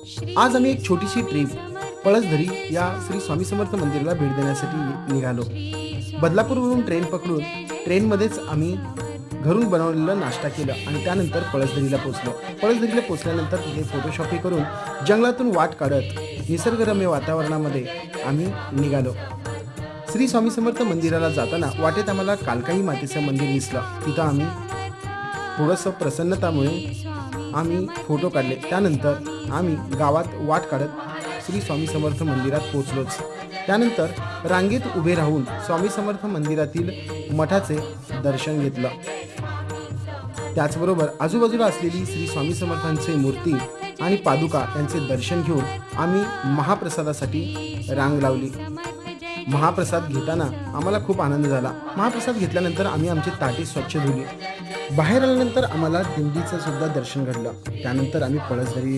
आज आम्ही एक छोटीशी ट्रिप पळसधरी या श्री स्वामी समर्थ मंदिराला भेट देण्यासाठी निघालो. बदलापूरवरून ट्रेन पकडून ट्रेनमध्येच आम्ही घरून बनवलेला नाश्ता केला आणि त्यानंतर पळसधरीला पोहोचलो. पळसधरीला पोहोचल्यानंतर तिथे फोटोशॉपी करून जंगलातून वाट काढत निसर्गरम्य वातावरणामध्ये आम्ही निघालो. श्री स्वामी समर्थ मंदिराला जाताना वाटेत आम्हाला कालकाई मातेचं मंदिर दिसलं. तिथं आम्ही थोडंसं प्रसन्नतामुळे आम्ही फोटो काढले. त्यानंतर आम्ही गावात वाट काढत श्री स्वामी समर्थ मंदिरात पोहोचलोच. त्यानंतर रांगेत उभे राहून स्वामी समर्थ मंदिरातील मठाचे दर्शन घेतलं. त्याचबरोबर आजूबाजूला असलेली श्री स्वामी समर्थांची मूर्ती आणि पादुका यांचे दर्शन घेऊन आम्ही महाप्रसादासाठी रांग लावली. महाप्रसाद घेताना आम्हाला खूप आनंद झाला. महाप्रसाद घेतल्यानंतर आम्ही आमची ताटे स्वच्छ धुली. बाहेर आल्यानंतर आम्हाला दिंडीचं सुद्धा दर्शन घडलं. त्यानंतर आम्ही पळसधरी